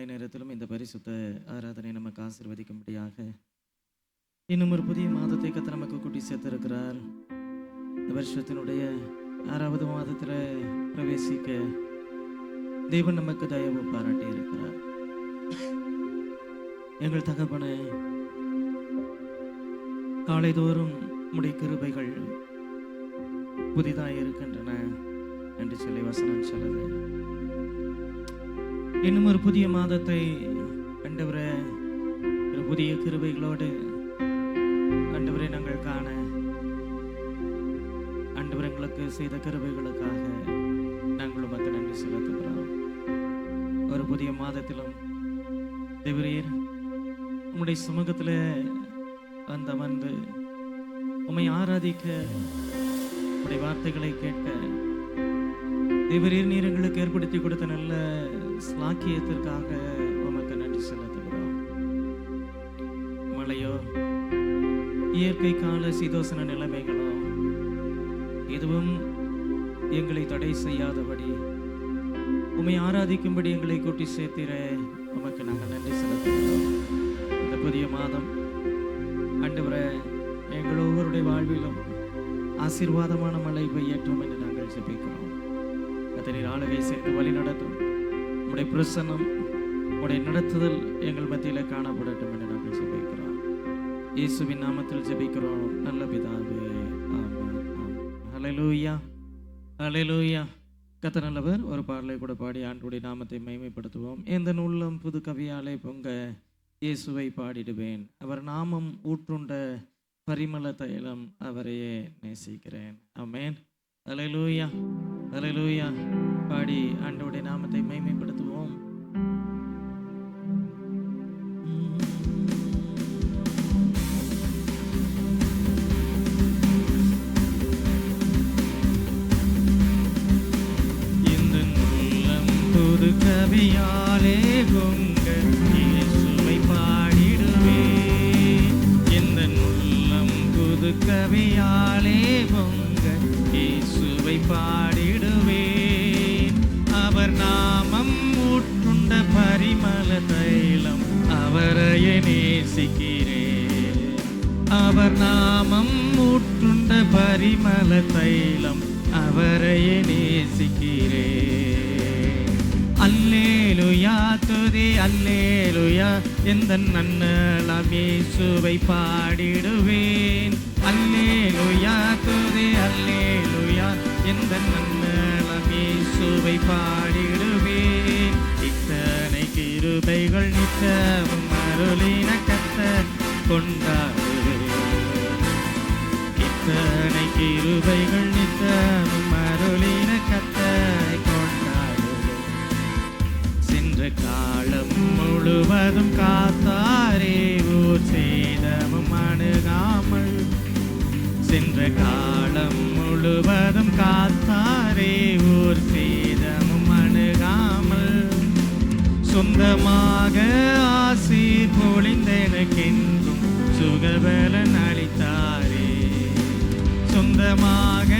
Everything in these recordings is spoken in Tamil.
நேரத்திலும் இந்த பரிசுத்த ஆராதனை நமக்கு ஆசீர்வதிக்கும்படியாக இன்னும் ஒரு புதிய மாதத்தை கர்த்தர் நமக்கு கூட்டி சேர்த்திருக்கிறார். இந்த வருஷத்தினுடைய 6வது மாதத்தில் பிரவேசிக்க தேவன் நமக்கு தயவு பாராட்டி இருக்கிறார். எங்கள் தகப்பனே, காலைதோறும் உம்முடைய கிருபைகள் புதிதாக இருக்கின்றன என்று சொல்லி வசனம் சொல்லுது. இன்னும் ஒரு புதிய மாதத்தை ஆண்டவரே ஒரு புதிய கிருபைகளோடு ஆண்டவரே நாங்கள் காண ஆண்டவர் எங்களுக்கு செய்த கிருபைகளுக்காக நாங்கள் உமக்கு நன்றி செலுத்துகிறோம். ஒரு புதிய மாதத்திலும் தேவரீர் உம்முடைய சமூகத்தில் வந்து உம்மை ஆராதிக்க, உம்முடைய வார்த்தைகளை கேட்க தேவரீர் நீர் எங்களுக்கு ஏற்படுத்தி கொடுத்த நல்ல ஸ்லாக்கியத்திற்காக உமக்கு நன்றி செலுத்துகிறோம். மழையோ இயற்கை கால சீதோசன நிலைமைகளோ எதுவும் எங்களை தடை செய்யாதபடி உம்மை ஆராதிக்கும்படி எங்களை கூட்டி சேர்த்திர உமக்கு நாங்கள் நன்றி செலுத்துகிறோம். இந்த புதிய மாதம் ஆண்டவரே எங்கள் ஒவ்வொருடைய வாழ்விலும் ஆசீர்வாதமான மழை பெய்யட்டும் என்று நாங்கள் ஜெபிக்கிறோம். கர்த்தரீர் ஆளுகை செய்து வழி நடத்தும் உம்முடைய பிரசன்னம், உம்முடைய நடத்துதல் எங்கள் மத்தியில் காணப்படட்டும் என்று நாங்கள் ஜெபிக்கிறோம். இயேசுவின் நாமத்தில் ஜெபிக்கிறோம் நல்ல பிதாவே, ஆமென். ஹல்லேலூயா, ஹல்லேலூயா. கர்த்தர் நல்லவர். ஒரு பாடலை கூட பாடி ஆண்டவருடைய நாமத்தை மகிமைப்படுத்துவோம். எந்த நூலும் புது கவியாலே பொங்க இயேசுவை பாடிடுவேன், அவர் நாமம் ஊற்றுண்ட பரிமள தைலம், அவரையே நேசிக்கிறேன். ஆமென். ஹல்லேலூயா, ஹல்லேலூயா. பாடி ஆண்டவருடைய நாமத்தை மகிமைப்படுத்துவோம். இந்த நூலம் புது கவியாலே பொங்க இயேசுவை பாடிடுவேன், இந்த நூலம் புது கவியாலே பொங்க இயேசுவை பாடிடுவேன், அவர் நாமம் ஊற்றுண்ட பரிமள தைலம், அவரையே நேசிக்கிறேன், அவர் நாமம் ஊற்றுண்ட பரிமள தைலம், அவரையே நேசிக்கிறேன். அல்லேலூயா துதி அல்லேலூயா, எந்த நன்னலம் இயேசுவை பாடிடுவேன், அல்லேலூயா துதி அல்லேலூயா, எந்த நன்னலம் இயேசுவை பாடிடுவேன். இத்தனை கிருபைகள் நித்தமும் அருளின கர்த்தர் கொண்டாடுவேன், இத்தனை கிருபைகள் நித்தமும் அருளின கர்த்தரை கொண்டாடுவேன். சென்ற காலம் முழுவதும் காத்தாரே, ஊர் சேதமும் அணுகாமல், சென்ற காலம் முழுவதும் காத்தாரே, ஊர் சேதமும் அணுகாமல், சொந்தமாக ஆசீர் பொழிந்தெனக்கென்றும் சுகபலன் அளித்தாரே, சொந்தமாக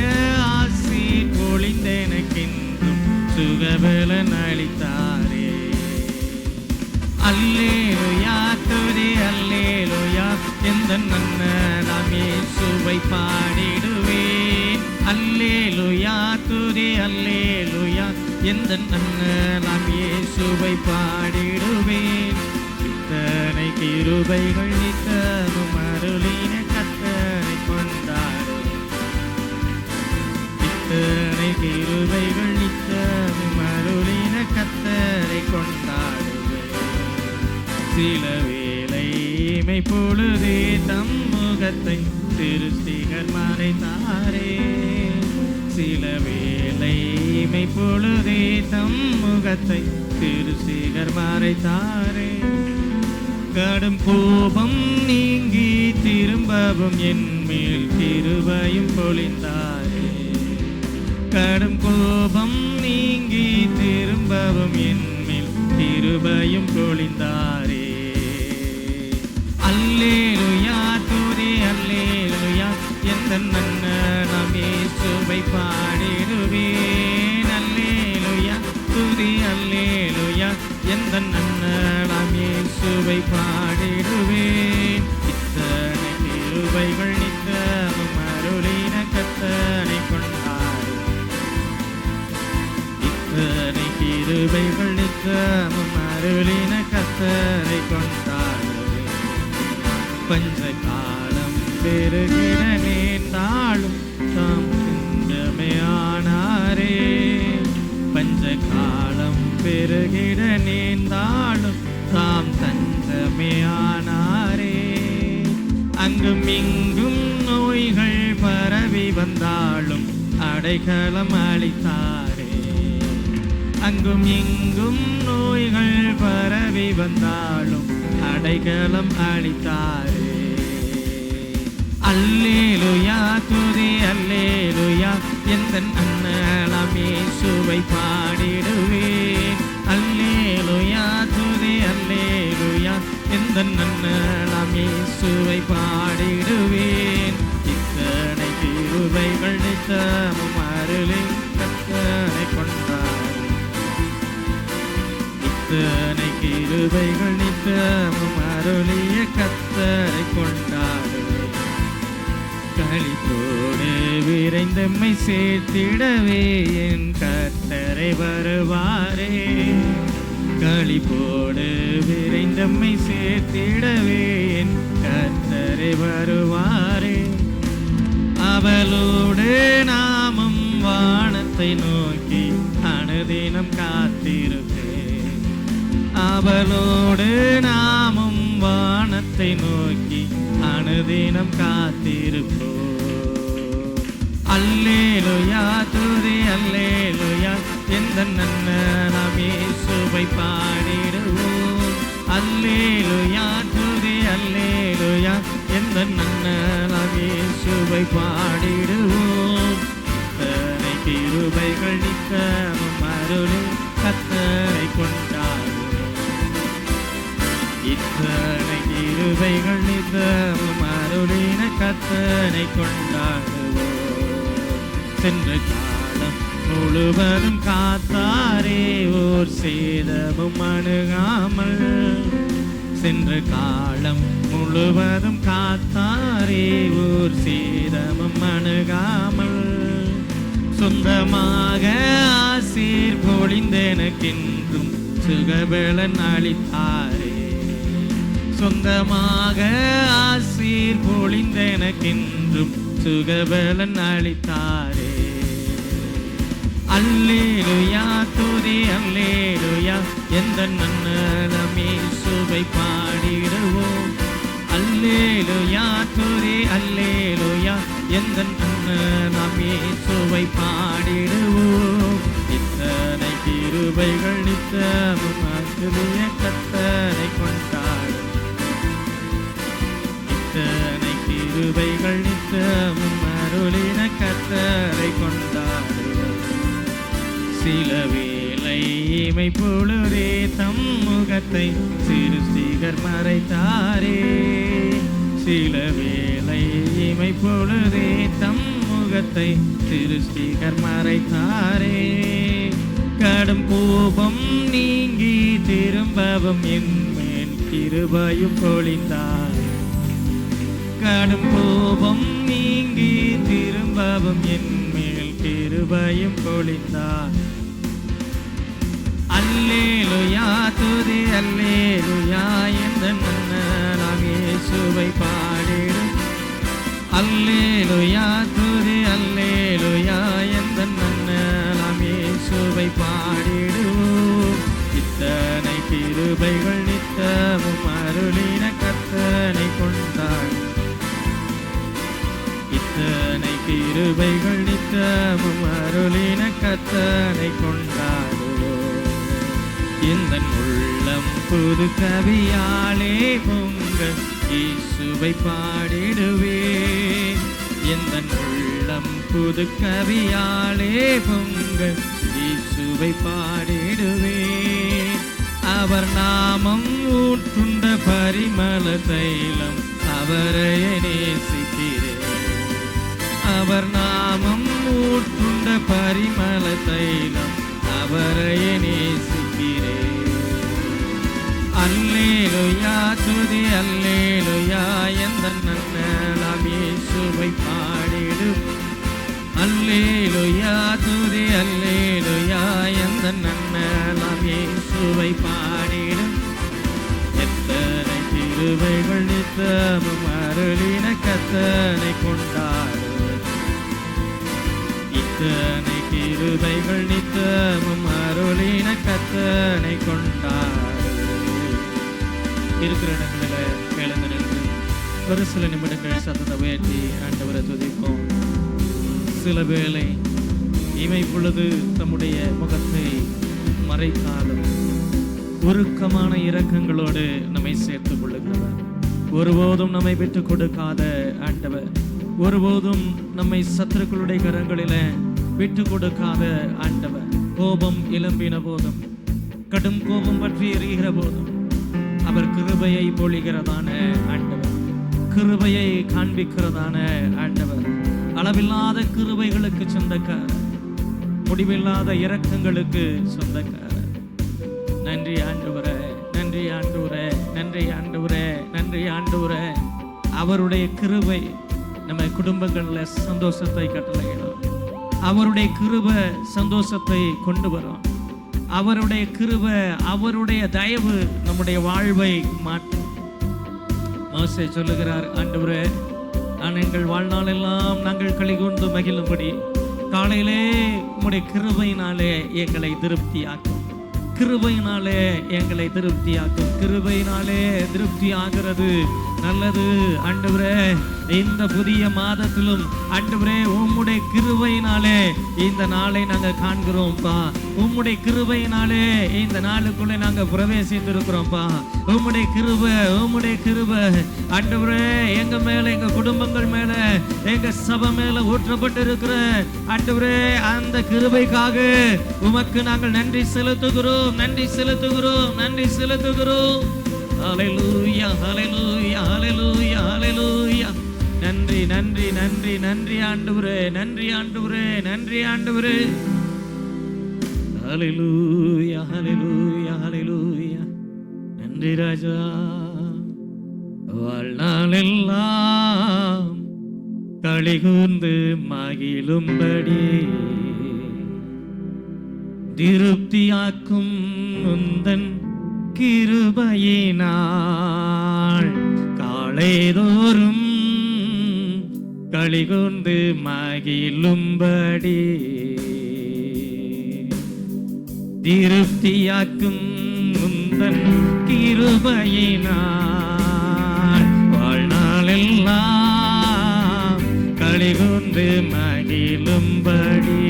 ஆசீர் பொழிந்தெனக்கென்றும் சுகபலன் அளித்தாரே. அல்லேலூயா துதி அல்லேலூயா, எந்த நன்னலம் இயேசுவை பாடிடுவேன், அல்லேலூயா துதி அல்லேலூயா, எந்த நன்னலம் இயேசுவை பாடிடுவேன். இத்தனை கிருபைகள் நித்தமும் அருளின கர்த்தரை கொண்டாடுவேன், இத்தனை கிருபைகள் நித்தமும் அருளின கர்த்தரை கொண்டாடுவேன். சில வேளை இமை பொழுதே தம் முகத்தை திருஷ்டிகர் மறைத்தாரே, சில வேளை இமை பொழுதே தம் முகத்தை திருஷ்டிகர் மறைத்தாரே, கடும் கோபம் நீங்கி திரும்பவும் என் மேல் கிருபையும் பொழிந்தாரே, கடும் கோபம் நீங்கி திரும்பவும் என் மேல் கிருபையும் பொழிந்தாரே. அல்லேலூயா துதி அல்லேலூயா, எந்த நன்னலம் இயேசுவை பாடிடுவேன், அல்லேலூயா துதி அல்லேலூயா, எந்த நன்ன இயேசுவை பாடிடுவேன். இத்தனை கிருபைகள் நித்தமும் அருளின கர்த்தரை கொண்டாடுவேன். இத்தனை கிருபைகள் நித்தமும் அருளின கர்த்தரை கொண்டாடுவேன். பஞ்ச காலம் பெருகிட நேர்ந்தாலும் தாம் சிங்கமே ஆனாரே. பஞ்ச காலம் பெருகிட நேர்ந்தாலும் தாம் தஞ்சமே ஆனாரே. அங்கும் இங்கும் நோய்கள் பரவி வந்தாலும் அடைக்கலம் அளித்தாரே. அங்கும் இங்கும் நோய்கள் பரவி வந்தாலும் அடைக்கலம் அளித்தாரே. அல்லேலூயா துதி அல்லேலூயா எந்தன் அண்ணலாம் இயேசுவை பாடிடுவேன். அல்லேலூயா துதி அல்லேலூயா எந்தன் அண்ணலாம் இயேசுவை பாடிடுவேன். இத்தனை கிருபைகள் நித்தமும் அருளின் கர்த்தரை கொண்டாடுவேன். இத்தனை கிருபைகள் நித்தமும் அருளிய கர்த்தரை கொண்டாடுவேன். களிப்போடு விரைந்தம்மை சேர்த்திடவே என் கர்த்தரை வருவாரே. களிப்போடு விரைந்தம்மை சேர்த்திடவே என் கர்த்தரை வருவாரே. அவளோடு நாமும் வானத்தை நோக்கி அனுதினம் காத்திருப்பேன். அவளோடு நாமும் வானத்தை நோக்கி அனுதினம் காத்திருப்போம். அல்லேலூயா துதி அல்லேலூயா எந்தன் அண்ணலாம் இயேசுவை பாடிடுவோம். அல்லேலூயா துதி அல்லேலூயா எந்தன் அண்ணலாம் இயேசுவை பாடிடுவோம். இத்தனை கிருபைகள் நித்தமும் அருளின் கர்த்தரை கொண்டாடுவோம். இத்தனை கிருபைகள் நித்தமும் அருளின கர்த்தரை கொண்டாடுவோம். சென்ற காலம் முழுவதும் காத்தாரே ஓர் சேதமும் அணுகாமல். சென்ற காலம் முழுவதும் காத்தாரே ஓர் சேதமும் அணுகாமல். சொந்தமாக ஆசீர் பொழிந்தெனக்கென்றும் சுகபலன் அளித்தாரே. சொந்தமாக ஆசீர் பொழிந்தெனக்கென்றும் சுகபலன் அளித்தாரே. அல்லேலூயா துதி அல்லேலூயா எந்தன் அண்ணலாம் இயேசுவை பாடிடுவோம். அல்லேலூயா துதி அல்லேலூயா எந்தன் அண்ணலாம் இயேசுவை பாடிடுவோம். இத்தனை கிருபைகள் நித்தமும் அருளிய கர்த்தரை கொண்டாடுவோம். இத்தனை கிருபைகள் நித்தமும் அருளின கர்த்தரை கொண்டாடுவோம். சில வேளை இமை பொழுதே தம் முகத்தை சிருஷ்டிகர் மறைத்தாரே. சில வேளை இமை பொழுதே தம் முகத்தை சிருஷ்டிகர் மறைத்தாரே. கடும் கோபம் நீங்கி திரும்பவும் என்மேல் கிருபையும் பொழிந்தார். கடும் கோபம் நீங்கி திரும்பவும் என்மேல் கிருபையும் பொழிந்தார். அல்லேலூயா துதி அல்லேலூயா எந்தன் அண்ணலாம் இயேசுவை பாடிடும். அல்லேலூயா துதி அல்லேலூயா எந்தன் அண்ணலாம் இயேசுவை பாடிடுவோம். இத்தனை கிருபைகள் நித்தமும் அருளின கர்த்தரை கொண்டாடுவோம். இத்தனை கிருபைகள் நித்தமும் அருளின கர்த்தரை கொண்டாடுவோம். எந்தன் உள்ளம் புது கவியாலே பொங்க இயேசுவை பாடிடுவேன். எந்தன் உள்ளம் புது கவியாலே பொங்க இயேசுவை பாடிடுவேன். அவர் நாமம் ஊற்றுண்ட பரிமள தைலம் அவரையே நேசிக்கிறேன். அவர் நாமம் ஊற்றுண்ட பரிமள தைலம் அவரையே நேசிக்கிறேன். அல்லேலூயா துதி அல்லேலூயா எந்த நன்னலாம் இயேசுவை பாடிடும். அல்லேலூயா துதி அல்லேலூயா எந்த நன்னலாம் இயேசுவை பாடிடும். எத்தனை கிருபைகள் நித்தமும் அருளின கத்தனை கொண்டாடுவேன். இத்தனை கிருபைகள் நித்தமும் அருளின கத்தனை கொண்டாடுவேன். இருக்கிற இடங்களில் எழுந்து நின்று ஒரு சில நிமிடங்கள் சத்தத்தை உயர்த்தி ஆண்டவரை துதிப்போம். சில வேளை இமை பொழுது தம்முடைய முகத்தை மறைத்தாலும் உருக்கமான இரக்கங்களோடு நம்மை சேர்த்துக் கொள்ளுகிறவர், ஒருபோதும் நம்மை விட்டுக் கொடுக்காத ஆண்டவர், ஒருபோதும் நம்மை சத்துருக்களுடைய கரங்களில விட்டு கொடுக்காத ஆண்டவர். கோபம் எழும்பின போதும், கடும் கோபம் பற்றி எரிகிற போதும் அவர் கிருபையை பொழிகிறதான ஆண்டவர், கிருபையை காண்பிக்கிறதான ஆண்டவர், அளவில்லாத கிருபைகளுக்கு சொந்தக்காரர், முடிவில்லாத இரக்கங்களுக்கு சொந்தக்காரர். நன்றி ஆண்டவரே, நன்றி ஆண்டவரே, நன்றி ஆண்டவரே, நன்றி ஆண்டவரே. அவருடைய கிருபை நம்ம குடும்பங்களில் சந்தோஷத்தை கட்டளையிடும். அவருடைய கிருபை சந்தோஷத்தை கொண்டு வரும். அவருடைய கிருபை, அவருடைய தயவு நம்முடைய வாழ்வை மாற்றும். மோசே சொல்லுகிறார், ஆண்டவரே நான் எங்கள் வாழ்நாளெல்லாம் நாங்கள் களிகூர்ந்து மகிழும்படி காலையிலே உம்முடைய கிருபையினாலே எங்களை திருப்தியாக்கும், கிருபையினாலே எங்களை திருப்தியாக்கும். கிருபையினாலே திருப்தி ஆகிறது நல்லது ஆண்டவரே. இந்த புதிய மாதத்திலும் ஆண்டவரே உம்முடைய கிருபையினாலே இந்த நாளை நாங்கள் காண்கிறோம்ப்பா. உம்முடைய கிருபையினாலே இந்த நாளுக்குள்ளே நாங்கள் பிரவேசித்திருக்கிறோம்ப்பா. உம்முடைய கிருபை, உம்முடைய கிருபை ஆண்டவரே எங்க மேல, எங்க குடும்பங்கள் மேல, எங்க சபை மேல ஊற்றப்பட்டு இருக்கிற ஆண்டவரே அந்த கிருபைக்காக உமக்கு நாங்கள் நன்றி செலுத்துகிறோம், நன்றி செலுத்துகிறோம், நன்றி செலுத்துகிறோம். ஹல்லேலூயா, ஹல்லேலூயா, ஹல்லேலூயா, ஹல்லேலூயா. நன்றி நன்றி நன்றி நன்றி ஆண்டவரே, நன்றி ஆண்டவரே, நன்றி ஆண்டவரே. ஹல்லேலூயா, ஹல்லேலூயா, ஹல்லேலூயா. நன்றி ராஜா. வாழ்நாளெல்லாம் களிகூர்ந்து மகிழும்படி திருப்தியாக்கும் உந்தன் கிருபையினால் காலைதோறும் களிகூர்ந்து மகிழும்படி திருப்தியாக்கும் உந்தன் கிருபையினால் வாழ்நாளெல்லாம் களிகூர்ந்து மகிழும்படி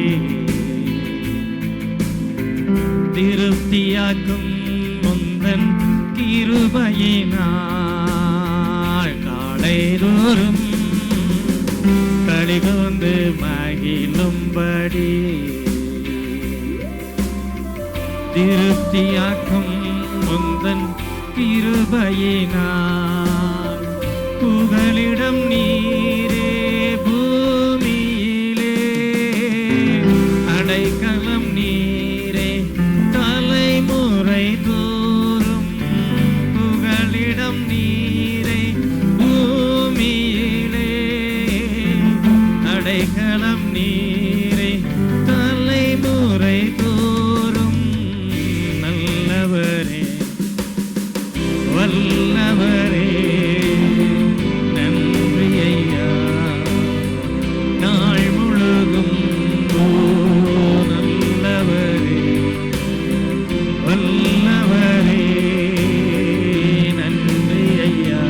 திருப்தியாக்கும் உந்தன் கிருபையினால் காலைதோறும் களிகூர்ந்து மகிழும்படி திருப்தியாக்கும் உந்தன் கிருபையினால் புகலிடம் நீரே பூமியிலே அடைக்கலம் நீரே தலைமுறை தோறும் புகலிடம் நீரே பூமியிலே அடைக்கலம் நீரே தலைமுறை தோறும் நல்லவரே வல்லவரே நன்றி ஐயா நாள் முழுதும் நல்லவரே வல்லவரே நன்றி ஐயா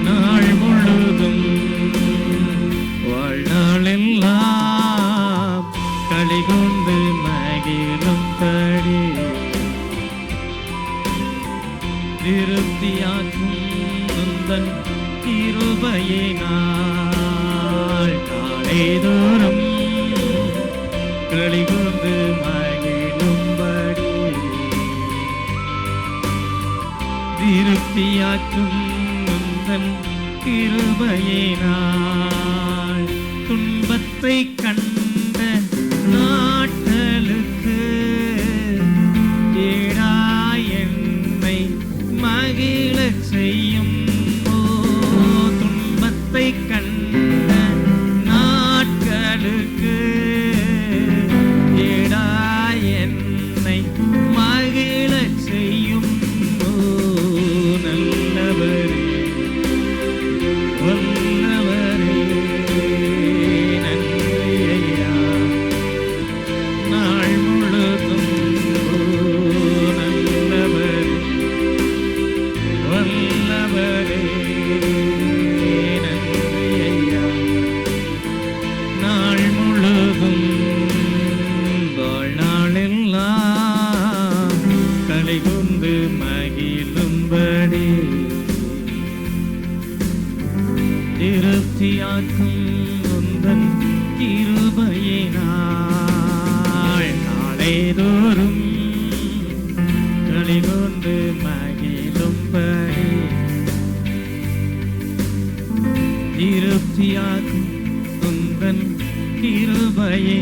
நாள் முழுதும் வாழ்நாளெல்லாம் களிகூர்ந்து மகிழும்படி திருப்தியாக்கும் உந்தன் கிருபையினால் காலைதோறும் களிகூர்ந்து மகிழும்படி திருப்தியாக்கும் உந்தன் கிருபையினால் துன்பத்தை கண்ட நாட்களுக்கு ஈடாய் என்னை என்னை மகிழச் செய்யும். துன்பத்தை கண்ட நாட்களுக்கு ஈடாய் என்னை மகிழச் செய்யும். நல்லவரே வல்லவரே நன்றி ஐயா. நாள் முழுதும் நல்லவரே வல்லவரே நன்றி ஐயா. நாள் முழுதும் வாழ்நாளெல்லாம் களிகொண்டு மகிழும்படி திருப்தியாக்கும் உந்தன் கிருபையினால் நாளேதோறும் களிகொண்டு மகிழும்படி திருப்தியாக்கும் உந்தன் கிருபையே.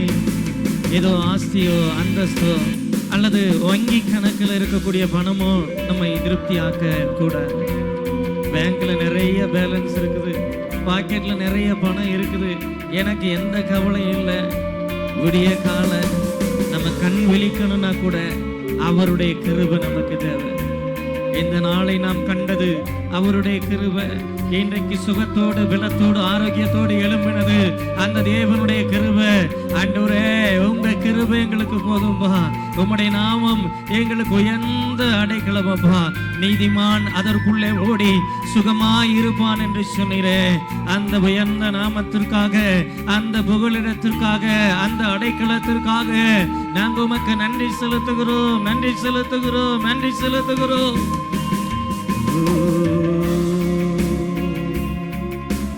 ஏதோ ஆஸ்தியோ அந்தஸ்தோ அல்லது வங்கி கணக்கில் இருக்கக்கூடிய பணமோ நம்மை திருப்தியாக்க கூடாது. பேங்க்ல நிறைய பேலன்ஸ் இருக்குது, பாக்கெட்ல நிறைய பணம் இருக்குது, எனக்கு எந்த கவலையும் இல்லை. விடிய கால நம்ம கண் விழிக்கணும்னா கூட அவருடைய கிருபை நமக்கு தேவை. இந்த நாளை நாம் கண்டது அவருடைய கிருபை. இன்றைக்கு சுகத்தோடு விலத்தோடு ஆரோக்கியத்தோடு எழும்பினது அந்த தேவனுடைய கிருபை. ஆண்டவரே உங்க கிருபை எங்களுக்கு போதும்பா. உம்முடைய நாமம் எங்களுக்கு உயர்ந்த அடைக்கலமப்பா. நீதிமான் அதற்குள்ளே ஓடி சுகமாய் இருப்பான் என்று சொன்னீரே. அந்த உயர்ந்த நாமத்திற்காக, அந்த புகலிடத்திற்காக, அந்த அடைக்கலத்திற்காக நாங்கள் உமக்கு நன்றி செலுத்துகிறோம், நன்றி செலுத்துகிறோம், நன்றி செலுத்துகிறோம்.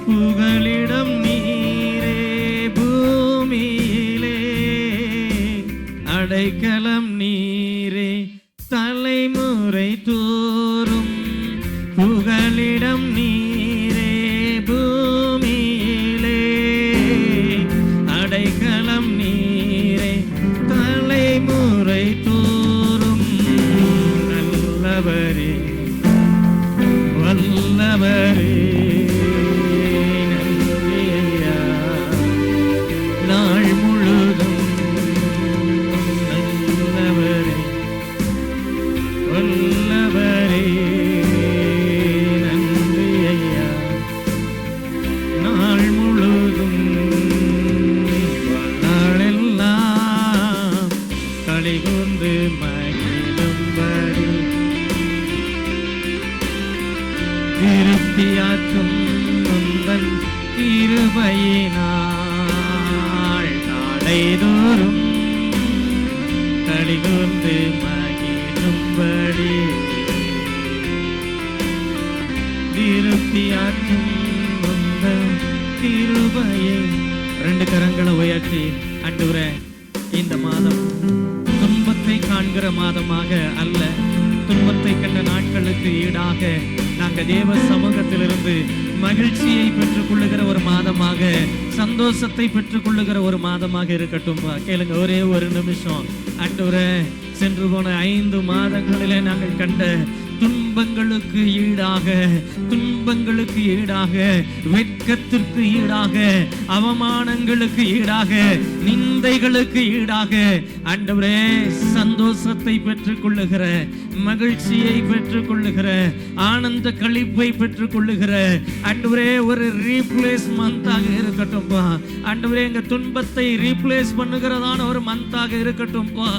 புகலிடம் நீரே பூமியிலே, அடைக்கலம் நீரே தலைமுறை தோறும். புகலிடம் நீரே பூமியிலே, அடைக்கலம் நீரே தலைமுறை தோறும். நல்லவரே வல்லவரே நன்றி ஐயா. நாள் முழுதும் நல்லவரே வல்லவரே நன்றி ஐயா. நாள் முழுதும் வாழ்நாளெல்லாம் களிகொண்டு மகிழும்படி திருப்தியாக்கும் உந்தன் கிருபையினால் நாளைதோறும் களிகொண்டு மகிழும்படி திருப்தியாக்கும் உந்தன் கிருபையை. 2 கரங்களை உயர்த்தி ஆண்டவரே, இந்த மாதம் துன்பத்தை காண்கிற மாதமாக அல்ல, துன்பத்தை கண்ட நாட்களுக்கு ஈடாக நாங்கள் தேவ சமூகத்திலிருந்து மகிழ்ச்சியை பெற்றுக் கொள்ளுகிற ஒரு மாதமாக, சந்தோஷத்தை பெற்றுக் கொள்ளுகிற ஒரு மாதமாக இருக்கட்டும். கேளுங்க ஒரே ஒரு நிமிஷம். ஆண்டவரே, சென்று போன 5 மாதங்களிலே நாங்கள் கண்ட துன்பங்களுக்கு ஈடாக, துன்பங்களுக்கு ஈடாக, வெட்கத்திற்கு ஈடாக, அவமானங்களுக்கு ஈடாக, நிந்தைகளுக்கு ஈடாக ஆண்டவரே சந்தோஷத்தை பெற்றுக் கொள்ளுகிற, மகிழ்ச்சியை பெற்றுக் கொள்ளுகிற, ஆனந்த களிப்பை பெற்றுக் கொள்ளுகிற ஆண்டவரே ஒரு ரீப்ளேஸ்மெண்டாக இருக்கட்டும்பா. ஆண்டவரே எங்க துன்பத்தை ரீப்ளேஸ் பண்ணுகிறதான ஒரு மந்தாக இருக்கட்டும்பா.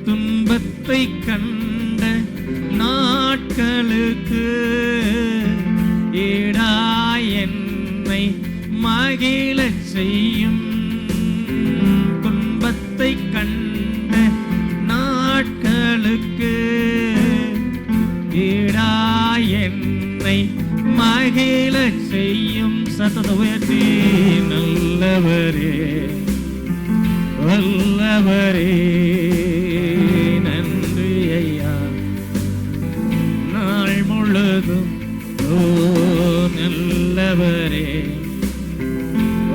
துன்பத்தை கண்ட நாட்களுக்கு ஈடாய் என்னை மகிழச் செய்யும். துன்பத்தை கண்ட நாட்களுக்கு ஈடாய் என்னை மகிழச் செய்யும். சத்தத்தை உயர்த்தி நல்லவரே வல்லவரே நன்றி ஐயா. நாள் முழுதும் ஓ நல்லவரே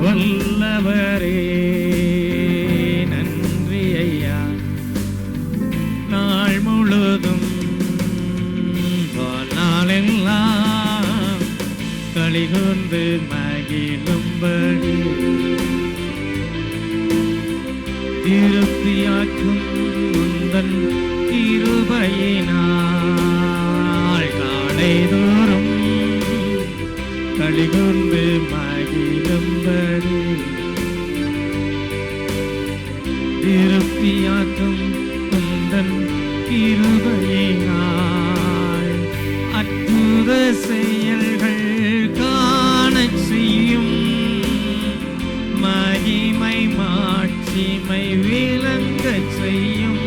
வல்லவரே நன்றி ஐயா. களிகூர்ந்து மகிழும்படி திருப்தியாக்கும் உந்தன் கிருபையினால் காலைதோறும் களிகூர்ந்து மகிழும்படி திருப்தியாக்கும் உந்தன் கிருபையினால் அற்புத செயல்கள் காணச் செய்யும் மகிமை மாட்சிமை விளங்கச் செய்யும்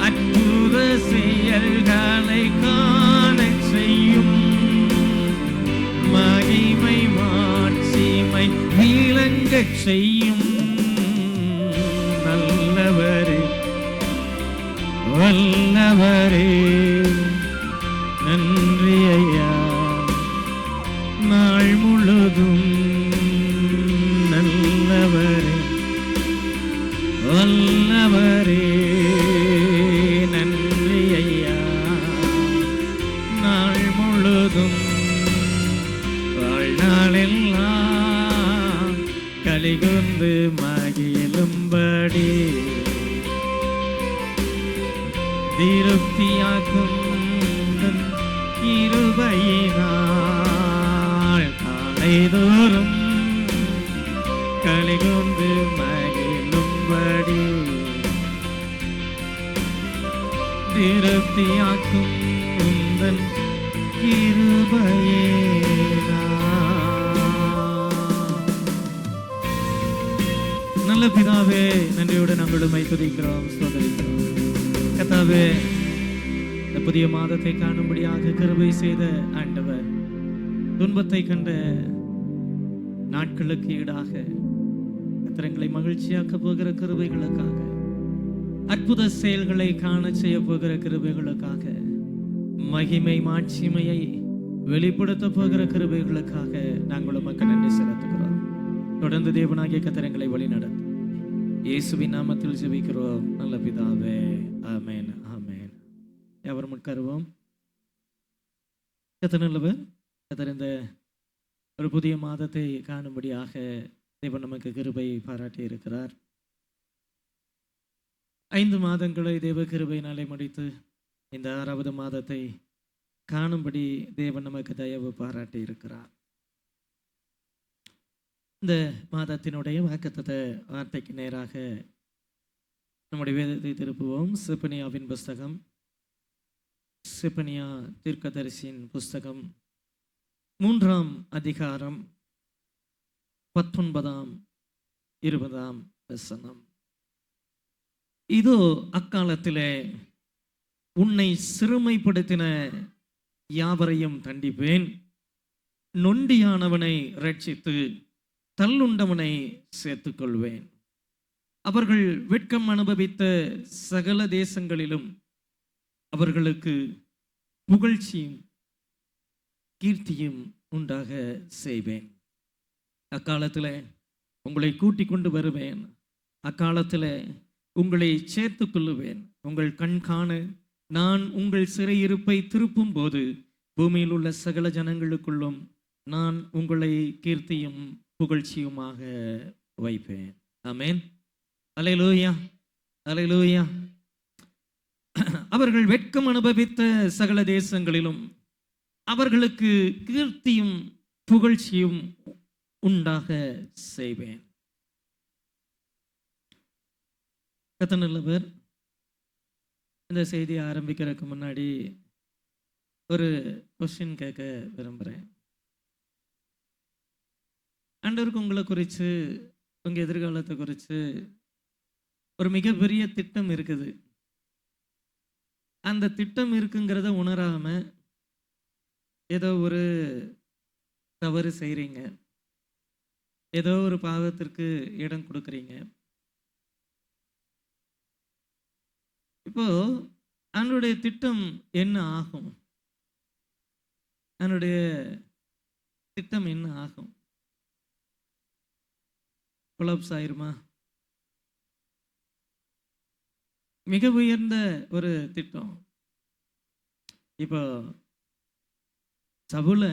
அற்புத செயல்களை காணச் செய்யும் மகிமை மாட்சிமை விளங்கச் செய்யும் நல்லவரே வல்லவரே நன்றி ஐயா நாள் முழுதும் நல்லவரே வல்லவரே நன்றி ஐயா நாள் முழுதும் வாழ்நாளெல்லாம் களிகூர்ந்து மகிழும்படி திருப்தியாக்கும் கிருபையினால் காலைதோறும் களிகூர்ந்து மகிழும்படி திருப்தியாக்கும் உந்தன் கிருபையினால். நல்ல பிதாவே, நன்றியோடு நாங்கள் உம்மை துதிக்கிறோம், ஸ்தோத்திரிக்கிறோம். கர்த்தாவே, இந்த புதிய மாதத்தை காணும்படியாக கிருபை செய்த ஆண்டவர், துன்பத்தை கண்ட நாட்களுக்கு ஈடாக கர்த்தரை மகிழ்ச்சியாக்க போகிற கிருபைகளுக்காக, அற்புத செயல்களை காண செய்ய போகிற கிருபைகளுக்காக, மகிமை மாட்சிமையை வெளிப்படுத்த போகிற கிருபைகளுக்காக நாங்கள் உமக்கு நன்றி செலுத்துகிறோம். தொடர்ந்து தேவனாகிய கர்த்தரை வழி நடத்தும் இயேசுவின் நாமத்தில் ஜெபிக்கிறோம் நல்ல பிதாவே, ஆமென் ஆமென். எவரும் உட்காருவோம். கர்த்தர் நல்லவர். கர்த்தர் இந்த ஒரு புதிய மாதத்தை காணும்படியாக தேவன் நமக்கு கிருபை பாராட்டி இருக்கிறார். 5 மாதங்களை தேவ கிருபையினாலே முடித்து இந்த 6வது மாதத்தை காணும்படி தேவன் நமக்கு தயவு பாராட்டி இருக்கிறார். இந்த மாதத்தினுடைய வாக்குத்தத்த வார்த்தைக்கு நேராக நம்முடைய வேதத்தை திருப்புவோம். செப்பனியாவின் புஸ்தகம், செப்பனியா தீர்க்கதரிசியின் புஸ்தகம் 3ஆம் அதிகாரம் 19ஆம் 20ஆம் வசனம். இதோ அக்காலத்திலே உன்னை சிறுமைப்படுத்தின யாவரையும் தண்டிப்பேன், நொண்டியானவனை ரட்சித்து தள்ளுண்டவனை சேர்த்துக்கொள்வேன். அவர்கள் வெட்கம் அனுபவித்த சகல தேசங்களிலும் அவர்களுக்கு புகழ்ச்சியும் கீர்த்தியும் உண்டாக செய்வேன். அக்காலத்தில் உங்களை கூட்டிக் கொண்டு வருவேன், அக்காலத்தில் உங்களை சேர்த்து கொள்ளுவேன். உங்கள் கண் காண நான் உங்கள் சிறையிருப்பை திருப்பும் போது பூமியில் உள்ள சகல ஜனங்களுக்குள்ளும் நான் உங்களை கீர்த்தியும் புகழ்ச்சியுமாக வைப்பேன். ஆமென். அல்லேலூயா, அல்லேலூயா. அவர்கள் வெட்கம் அனுபவித்த சகல தேசங்களிலும் அவர்களுக்கு கீர்த்தியும் புகழ்ச்சியும் உண்டாக செய்வேன். கர்த்தர் நல்லவர். இந்த செய்தியை ஆரம்பிக்கிறதுக்கு முன்னாடி ஒரு கொஸ்டின் கேட்க விரும்புகிறேன். ஆண்டவருக்கு உங்களை குறித்து, உங்கள் எதிர்காலத்தை குறித்து ஒரு மிகப்பெரிய திட்டம் இருக்குது. அந்த திட்டம் இருக்குங்கிறத உணராம ஏதோ ஒரு தவறு செய்கிறீங்க, ஏதோ ஒரு பாவத்திற்கு இடம் கொடுக்குறீங்க. இப்போ அவனுடைய திட்டம் என்ன ஆகும்? அவனுடைய திட்டம் என்ன ஆகும்? கொலாப்ஸ் ஆயிருமா? மிக உயர்ந்த ஒரு திட்டம். இப்போ சவுல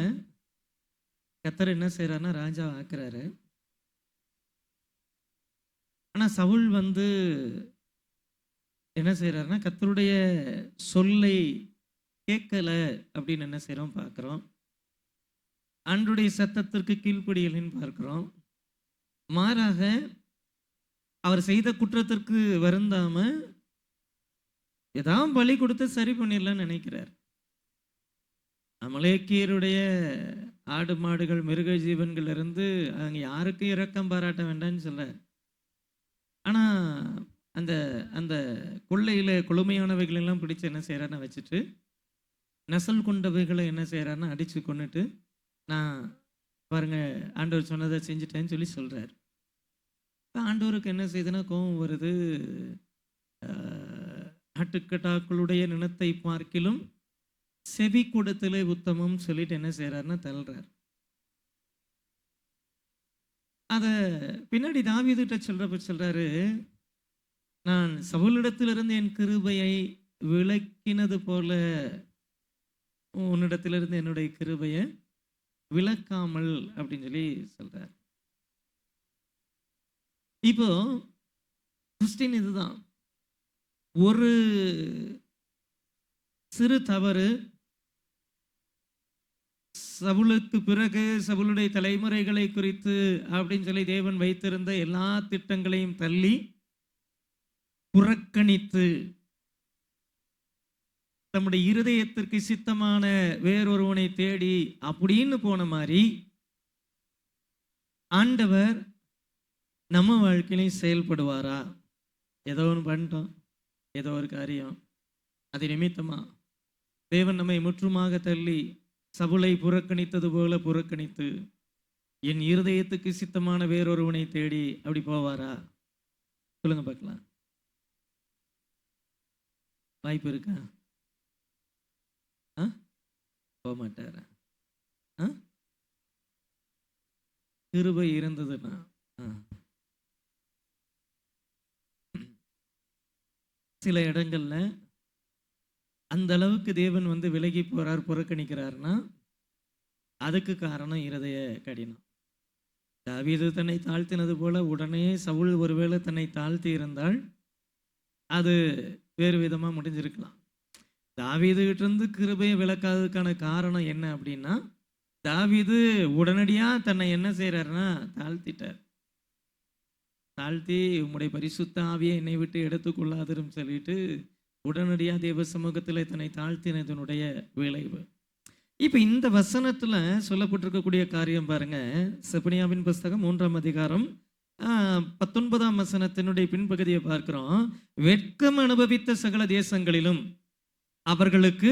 கர்த்தர் என்ன செய்றாருன்னா ராஜா ஆக்குறாரு. ஆனா சவுல் வந்து என்ன செய்றாருன்னா, கர்த்தருடைய சொல்லை கேட்கல அப்படின்னு என்ன செய்றோம் பார்க்கிறோம். ஆண்டவருடைய சத்தத்திற்கு கீழ்ப்படியலைன்னு பார்க்கிறோம். மாறாக அவர் செய்த குற்றத்திற்கு வருந்தாம, ஏதாவது பலி கொடுத்து சரி பண்ணிடலாம்னு நினைக்கிறார். அமலேக்கியருடைய ஆடு மாடுகள் மிருக ஜீவன்கள் இருந்து அங்க யாருக்கும் இரக்கம் பாராட்ட வேண்டாம்னு சொல்ல. ஆனா அந்த அந்த கொள்ளையில கொழுமையானவைகள் எல்லாம் பிடிச்சு என்ன செய்யறாருன்னு வச்சுட்டு, நசல் கொண்டவைகளை என்ன செய்யறாருன்னா அடிச்சு கொன்னுட்டு, நான் பாருங்க ஆண்டவர் சொன்னதை செஞ்சுட்டேன்னு சொல்லி சொல்றாரு. இப்ப ஆண்டவருக்கு என்ன செய்யுதுன்னா கோபம் வருது. ஆட்டுக்கட்டாக்களுடைய நினத்தை பார்க்கிலும் செவி கொடுத்தலே உத்தமம் சொல்லிட்டு என்ன செய்யறாருன்னா தள்ளுறார். அத பின்னாடி தாவீதுகிட்ட சொல்றப்ப சொல்றாரு, நான் சவுலிடத்திலிருந்து என் கிருபையை விலக்கினது போல உன்னிடத்திலிருந்து என்னுடைய கிருபையை விலக்காமல் அப்படின்னு சொல்லி சொல்றார். இப்போ கொஸ்டின் இதுதான். ஒரு சிறு தவறு சவுலுக்கு பிறகு சவுலுடைய தலைமுறைகளை குறித்து அப்படின்னு சொல்லி தேவன் வைத்திருந்த எல்லா திட்டங்களையும் தள்ளி புறக்கணித்து தம்முடைய இருதயத்திற்கு சித்தமான வேறொருவனை தேடி அப்படின்னு போன மாதிரி ஆண்டவர் நம்ம வாழ்க்கையிலையும் செயல்படுவாரா? ஏதோ ஒன்று பண்ணிட்டோம், ஏதோ ஒரு காரியம், அது நிமித்தமா தேவன் நம்மை முற்றுமாக தள்ளி சவுலை புறக்கணித்தது போல புறக்கணித்து என் இருதயத்துக்கு சித்தமான வேறொருவனை தேடி அப்படி போவாரா? சொல்லுங்க பார்க்கலாம். வாய்ப்பு இருக்கா? போக மாட்டாரா? கிருபை இருந்ததுன்னா சில இடங்கள்ல அந்த அளவுக்கு தேவன் வந்து விலகி போறார், புறக்கணிக்கிறார்னா அதுக்கு காரணம் இருதய கடினம். தாவீது தன்னை தாழ்த்தினது போல உடனே சவுல் ஒருவேளை தன்னை தாழ்த்தி இருந்தால் அது வேறு விதமா முடிஞ்சிருக்கலாம். தாவீது கிட்ட இருந்து கிருபையை விளக்காததுக்கான காரணம் என்ன அப்படின்னா, தாவீது உடனடியா தன்னை என்ன செய்யறாருன்னா தாழ்த்திட்டார். தாழ்த்தி உம்முடைய பரிசுத்த ஆவியை என்னை விட்டு எடுத்துக்கொள்ளாதிரும் சொல்லிட்டு உடனடியா தேவ சமூகத்தில் தன்னை தாழ்த்தினதனுடைய விளைவு. இப்ப இந்த வசனத்துல சொல்லப்பட்டிருக்கக்கூடிய காரியம் பாருங்க. செப்பனியாவின் புஸ்தகம் 3ஆம் அதிகாரம் 19ஆம் வசனத்தினுடைய பின்பகுதியை பார்க்கிறோம். வெட்கம் அனுபவித்த சகல தேசங்களிலும் அவர்களுக்கு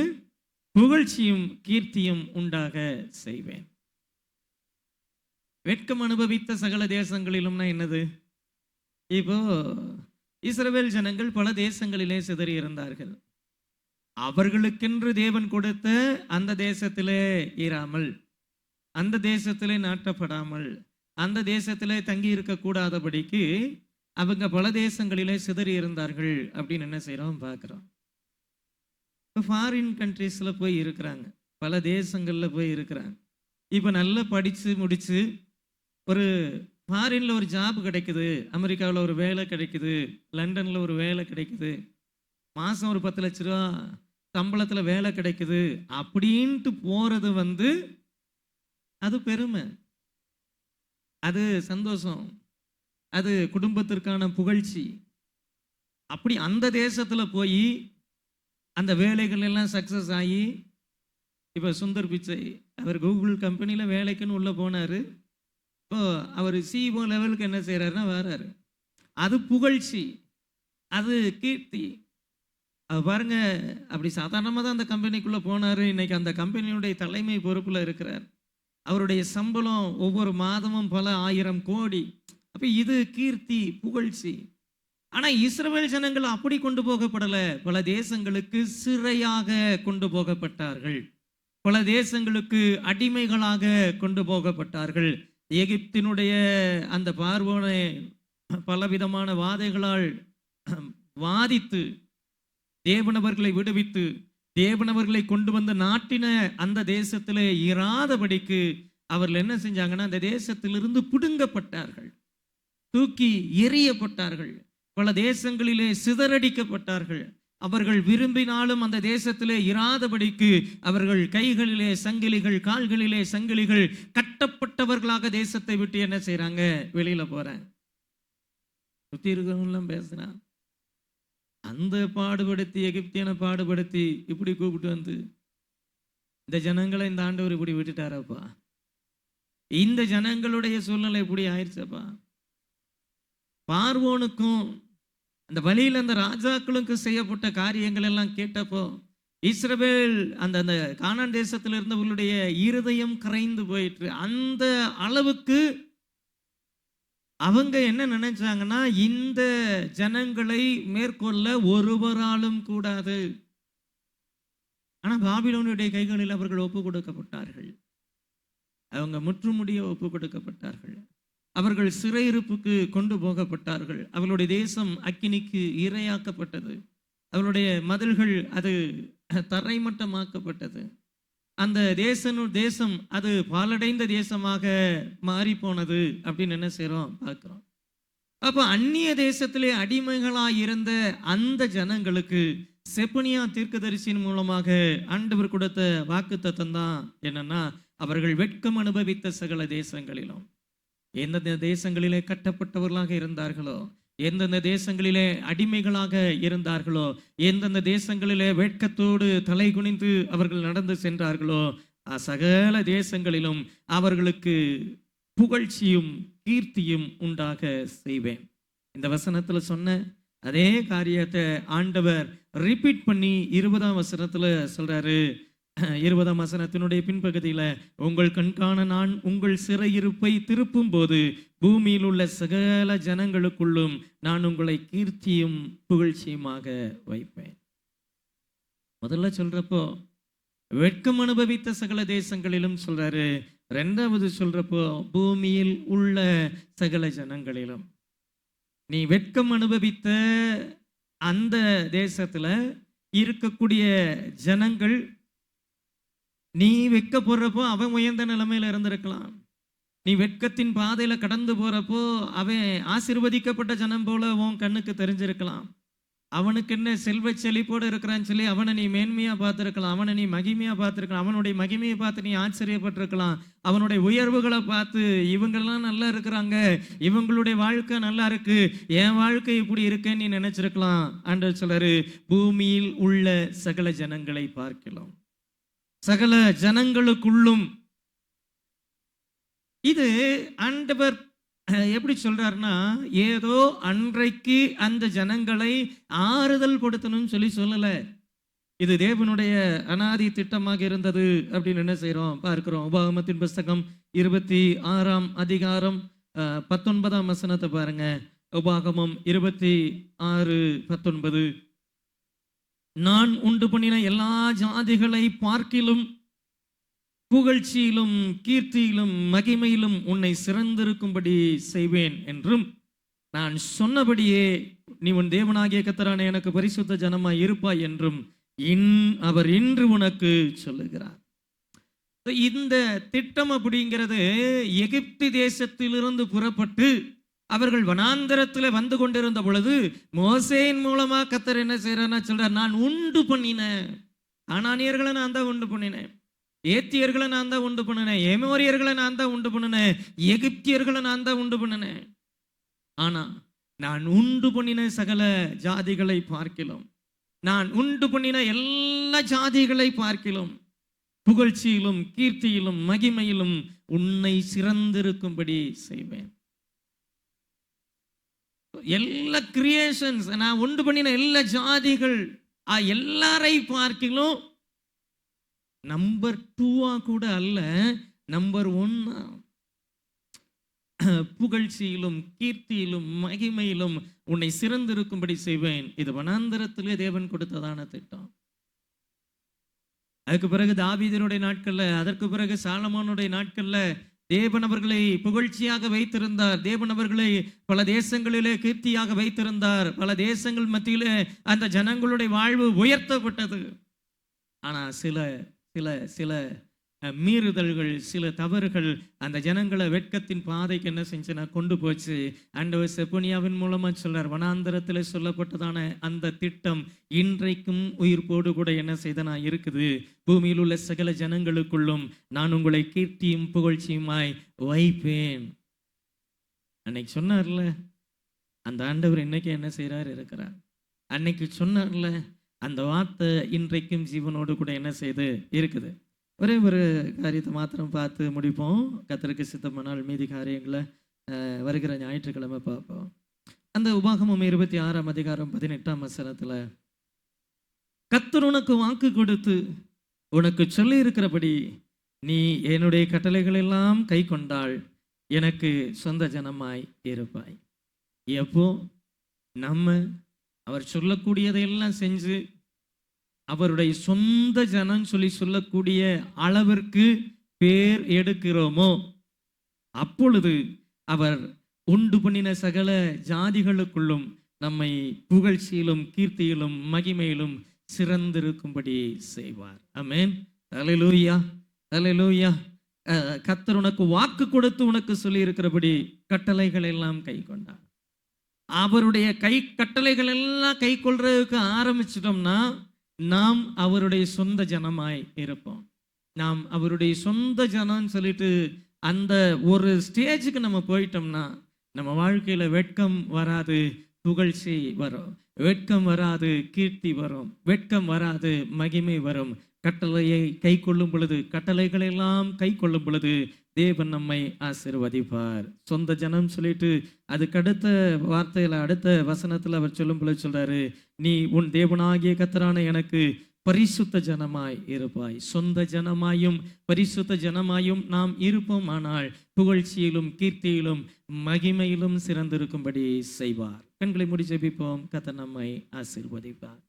புகழ்ச்சியும் கீர்த்தியும் உண்டாக செய்வேன். வெட்கம் அனுபவித்த சகல தேசங்களிலும்னா என்னது? இப்போ இஸ்ரவேல் ஜனங்கள் பல தேசங்களிலே சிதறி இருந்தார்கள். அவர்களுக்கென்று தேவன் கொடுத்த அந்த தேசத்திலே இராமல், அந்த தேசத்திலே நாட்டப்படாமல், அந்த தேசத்திலே தங்கி இருக்கக்கூடாதபடிக்கு அவங்க பல தேசங்களிலே சிதறி இருந்தார்கள் அப்படின்னு என்ன செய்யறோம் பார்க்கிறோம். இப்போ ஃபாரின் கண்ட்ரீஸில் போய் இருக்கிறாங்க, பல தேசங்களில் போய் இருக்கிறாங்க. இப்போ நல்லா படித்து முடித்து ஒரு ஃபாரினில் ஒரு ஜாப் கிடைக்குது, அமெரிக்காவில் ஒரு வேலை கிடைக்குது, லண்டனில் ஒரு வேலை கிடைக்குது, மாதம் ஒரு 10 லட்ச ரூபா சம்பளத்தில் வேலை கிடைக்குது அப்படின்ட்டு போகிறது வந்து அது பெருமை, அது சந்தோஷம், அது குடும்பத்திற்கான புகழ்ச்சி. அப்படி அந்த தேசத்தில் போய் அந்த வேலைகள் எல்லாம் சக்ஸஸ் ஆகி, இப்போ சுந்தர் பிச்சை அவர் கூகுள் கம்பெனியில் வேலைக்குன்னு உள்ளே போனார். இப்போ அவர் சிஇஓ லெவலுக்கு என்ன செய்கிறாருன்னா வராரு. அது புகழ்ச்சி, அது கீர்த்தி. அது பாருங்க, அப்படி சாதாரணமாக தான் அந்த கம்பெனிக்குள்ளே போனார். இன்னைக்கு அந்த கம்பெனியுடைய தலைமை பொறுப்பில் இருக்கிறார். அவருடைய சம்பளம் ஒவ்வொரு மாதமும் பல 1000 கோடி. அப்போ இது கீர்த்தி, புகழ்ச்சி. ஆனால் இஸ்ரவேல் ஜனங்கள் அப்படி கொண்டு போகப்படலை. பல தேசங்களுக்கு சிறையாக கொண்டு போகப்பட்டார்கள், பல தேசங்களுக்கு அடிமைகளாக கொண்டு போகப்பட்டார்கள். எகிப்தினுடைய அந்த பார்வோனை பலவிதமான வாதைகளால் வாதித்து தேவனவர்களை விடுவித்து தேவனவர்களை கொண்டு வந்து நாட்டின அந்த தேசத்திலே இராதபடிக்கு அவர்கள் என்ன செஞ்சாங்கன்னா அந்த தேசத்திலிருந்து பிடுங்கப்பட்டார்கள், தூக்கி எறியப்பட்டார்கள், பல தேசங்களிலே சிதறடிக்கப்பட்டார்கள். அவர்கள் விரும்பினாலும் அந்த தேசத்திலே இராதபடிக்கு அவர்கள் கைகளிலே சங்கிலிகள், கால்களிலே சங்கிலிகள் கட்டப்பட்டவர்களாக தேசத்தை விட்டு என்ன செய்றாங்க, வெளியில போறாங்க. சுத்தி இருக்கிறவங்களாம் பேசுறான், அந்த பாடுபடுத்தி எகிப்தியனை பாடுபடுத்தி இப்படி கூப்பிட்டு வந்து இந்த ஜனங்களை இந்த ஆண்டவர் இப்படி விட்டுட்டாரப்பா, இந்த ஜனங்களுடைய சூழ்நிலை இப்படி ஆயிடுச்சப்பா. பார்வோனுக்கும் அந்த வழியில் அந்த ராஜாக்களுக்கு செய்யப்பட்ட காரியங்கள் எல்லாம் கேட்டப்போ இஸ்ரவேல் அந்த அந்த கானான் தேசத்தில் இருந்தவர்களுடைய இருதயம் கரைந்து போயிற்று. அந்த அளவுக்கு அவங்க என்ன நினைச்சாங்கன்னா, இந்த ஜனங்களை மேற்கொள்ள ஒருவராலும் கூடாது. ஆனா பாபிலோனுடைய கைகளில் அவர்கள் ஒப்பு கொடுக்கப்பட்டார்கள். அவங்க முற்றுமுடிய ஒப்பு கொடுக்கப்பட்டார்கள். அவர்கள் சிறையிருப்புக்கு கொண்டு போகப்பட்டார்கள். அவர்களுடைய தேசம் அக்கினிக்கு இரையாக்கப்பட்டது. அவளுடைய மதில்கள் அது தரைமட்டமாக்கப்பட்டது. அந்த தேசம் அது பாலடைந்த தேசமாக மாறி போனது அப்படின்னு என்ன செய்றோம் பார்க்கிறோம். அப்போ அந்நிய தேசத்திலே அடிமைகளாய் இருந்த அந்த ஜனங்களுக்கு செப்பனியா தீர்க்கதரிசியின் மூலமாக ஆண்டவர் கொடுத்த வாக்குத்தத்தம் தான் என்னன்னா, அவர்கள் வெட்கம் அனுபவித்த சகல தேசங்களிலும், எந்தெந்த தேசங்களிலே கட்டப்பட்டவர்களாக இருந்தார்களோ, எந்தெந்த தேசங்களிலே அடிமைகளாக இருந்தார்களோ, எந்தெந்த தேசங்களிலே வெட்கத்தோடு தலை குனிந்து அவர்கள் நடந்து சென்றார்களோ, சகல தேசங்களிலும் அவர்களுக்கு புகழ்ச்சியும் கீர்த்தியும் உண்டாக செய்வேன். இந்த வசனத்துல சொன்ன அதே காரியத்தை ஆண்டவர் ரிப்பீட் பண்ணி 20ஆம் வசனத்துல சொல்றாரு. 20ஆம் வசனத்தினுடைய பின்பகுதியில, உங்கள் கண்காண நான் உங்கள் சிறையிருப்பை திருப்பும் போது பூமியில் உள்ள சகல ஜனங்களுக்குள்ளும் நான் உங்களை கீர்த்தியும் புகழ்ச்சியுமாக வைப்பேன். முதல்ல சொல்றப்போ வெட்கம் அனுபவித்த சகல தேசங்களிலும் சொல்றாரு. ரெண்டாவது சொல்றப்போ பூமியில் உள்ள சகல ஜனங்களிலும். நீ வெட்கம் அனுபவித்த அந்த தேசத்துல இருக்கக்கூடிய ஜனங்கள், நீ வெட்க போறப்போ அவன் உயர்ந்த நிலைமையில இருந்திருக்கலாம். நீ வெட்கத்தின் பாதையில கடந்து போறப்போ அவன் ஆசீர்வதிக்கப்பட்ட ஜனம் போல உன் கண்ணுக்கு தெரிஞ்சிருக்கலாம். அவனுக்கு என்ன செல்வ செழிப்போடு இருக்கிறான்னு சொல்லி அவனை நீ மேன்மையா பார்த்திருக்கலாம், அவனை நீ மகிமையா பார்த்திருக்கலாம், அவனுடைய மகிமையை பார்த்து நீ ஆச்சரியப்பட்டிருக்கலாம், அவனுடைய உயர்வுகளை பார்த்து இவங்கெல்லாம் நல்லா இருக்கிறாங்க, இவங்களுடைய வாழ்க்கை நல்லா இருக்கு, என் வாழ்க்கை இப்படி இருக்குன்னு நீ நினைச்சிருக்கலாம். ஆண்டவர் சொல்றாரு, பூமியில் உள்ள சகல ஜனங்களை பார்க்கலாம், சகல ஜனங்களுக்குள்ளும். இது ஆண்டவர் எப்படி சொல்றாருன்னா, ஏதோ அன்றைக்கு அந்த ஜனங்களை ஆறுதல் படுத்தணும்னு சொல்லல. இது தேவனுடைய அனாதி திட்டமாக இருந்தது அப்படின்னு என்ன செய்யறோம் பார்க்கிறோம். உபாகமத்தின் புஸ்தகம் 26ஆம் அதிகாரம் 19ஆம் வசனத்தை பாருங்க. உபாகமம் 26:19. நான் உண்டு பண்ணின எல்லா ஜாதிகளை பார்க்கிலும் புகழ்ச்சியிலும் கீர்த்தியிலும் மகிமையிலும் உன்னை சிறந்திருக்கும்படி செய்வேன் என்றும், நான் சொன்னபடியே நீ உன் தேவனாகிய கர்த்தரான எனக்கு பரிசுத்த ஜனமாய் இருப்பாய் என்றும் அவர் இன்று உனக்கு சொல்லுகிறார். இந்த திட்டம் அப்படிங்கிறது எகிப்து தேசத்திலிருந்து புறப்பட்டு அவர்கள் வனாந்தரத்தில் வந்து கொண்டிருந்த பொழுது மோசேயின் மூலமா கர்த்தர் என்ன செய்யறாருன்னா சொல்றார், நான் உண்டு பண்ணினேன். ஆனானியர்களை நான் தான் உண்டு பண்ணினேன், ஏத்தியர்களை நான் தான் உண்டு பண்ணினேன், எமோரியர்களை நான் தான் உண்டு பண்ணினேன், எகிப்தியர்களை நான் தான் உண்டு பண்ணினேன். ஆனா நான் உண்டு பண்ணின சகல ஜாதிகளை பார்க்கிலும், நான் உண்டு பண்ணின எல்லா ஜாதிகளை பார்க்கிலும் புகழ்ச்சியிலும் கீர்த்தியிலும் மகிமையிலும் உன்னை சிறந்திருக்கும்படி செய்வேன். எல்லா கிரியேஷன்ஸ், நான் உண்டு பண்ணின எல்லா ஜாதிகள் எல்லாரை பார்க்கிலும் நம்பர் 2 கூட அல்ல, நம்பர் 1 புகழ்ச்சியிலும் கீர்த்தியிலும் மகிமையிலும் உன்னை சிறந்திருக்கும்படி செய்வேன். இது வனாந்தரத்திலே தேவன் கொடுத்ததான திட்டம். அதுக்கு பிறகு தாவீதினுடைய நாட்கள்ல, அதற்கு பிறகு சாலமோனுடைய நாட்கள்ல தேவன் அவர்களை புகழ்ச்சியாக வைத்திருந்தார். தேவன் அவர்களை பல தேசங்களிலே கீர்த்தியாக வைத்திருந்தார். பல தேசங்கள் மத்தியிலே அந்த ஜனங்களுடைய வாழ்வு உயர்த்தப்பட்டது. ஆனா சில சில சில மீறுதல்கள், சில தவறுகள் அந்த ஜனங்களை வெட்கத்தின் பாதைக்கு என்ன செஞ்சுன்னா கொண்டு போச்சு. ஆண்டவர் செப்பனியாவின் மூலமா சொல்றார், வனாந்தரத்தில் சொல்லப்பட்டதான அந்த திட்டம் இன்றைக்கும் உயிர்ப்போடு கூட என்ன செய்தனா இருக்குது. பூமியில் உள்ள சகல ஜனங்களுக்குள்ளும் நான் உங்களை கீர்த்தியும் புகழ்ச்சியுமாய் வைப்பேன். அன்னைக்கு சொன்னார்ல, அந்த ஆண்டவர் இன்னைக்கு என்ன செய்கிறார் இருக்கிறார். அன்னைக்கு சொன்னார்ல, அந்த வார்த்தை இன்றைக்கும் ஜீவனோடு கூட என்ன செய்து இருக்குது. ஒரே ஒரு காரியத்தை மாத்திரம் பார்த்து முடிப்போம். கர்த்தருக்கு சித்தமானால் மீதி காரியங்களை வருகிற ஞாயிற்றுக்கிழமை பார்ப்போம். அந்த உபாகமம் 26ஆம் அதிகாரம் 18ஆம் வசனத்தில், கர்த்தர் உனக்கு வாக்கு கொடுத்து உனக்கு சொல்லி இருக்கிறபடி நீ என்னுடைய கட்டளைகள் எல்லாம் கை கொண்டால் எனக்கு சொந்த ஜனமாய் இருப்பாய். எப்போ நம்ம அவர் சொல்லக்கூடியதையெல்லாம் செஞ்சு அவருடைய சொந்த ஜனம் சொல்லக்கூடிய அளவிற்கு பேர் எடுக்கிறோமோ, அப்பொழுது அவர் உண்டு பண்ணின சகல ஜாதிகளுக்குள்ளும் நம்மை புகழ்ச்சியிலும் கீர்த்தியிலும் மகிமையிலும் சிறந்திருக்கும்படி செய்வார். ஆமென். அல்லேலூயா, அல்லேலூயா. கர்த்தர் உனக்கு வாக்கு கொடுத்து உனக்கு சொல்லி இருக்கிறபடி கட்டளைகள் எல்லாம் கை கொண்டார். அவருடைய கட்டளைகள் எல்லாம் கை கொள்றதுக்கு ஆரம்பிச்சிட்டோம்னா நாம் அவருடைய சொந்த ஜனமாய் இருப்போம். நாம் அவருடைய சொந்த ஜனம்னு சொல்லிட்டு அந்த ஒரு ஸ்டேஜுக்கு நம்ம போயிட்டோம்னா நம்ம வாழ்க்கையில வெட்கம் வராது, புகழ்ச்சி வரும். வெட்கம் வராது, கீர்த்தி வரும். வெட்கம் வராது, மகிமை வரும். கட்டளையை கை கொள்ளும் பொழுது, கட்டளைகள் எல்லாம் கை கொள்ளும் பொழுது தேவன் நம்மை ஆசீர்வதிப்பார். சொந்த ஜனம் சொல்லிட்டு அதுக்கு அடுத்த வார்த்தையில அடுத்த வசனத்துல அவர் சொல்லும் பொழுது சொல்றாரு, நீ உன் தேவனாகிய கர்த்தரான எனக்கு பரிசுத்த ஜனமாய் இருப்பாய். சொந்த ஜனமாயும் பரிசுத்த ஜனமாயும் நாம் இருப்போம். ஆனால் புகழ்ச்சியிலும் கீர்த்தியிலும் மகிமையிலும் சிறந்திருக்கும்படி செய்வார். கண்களை மூடி ஜெபிப்போம். கர்த்தர் நம்மை ஆசீர்வதிப்பார்.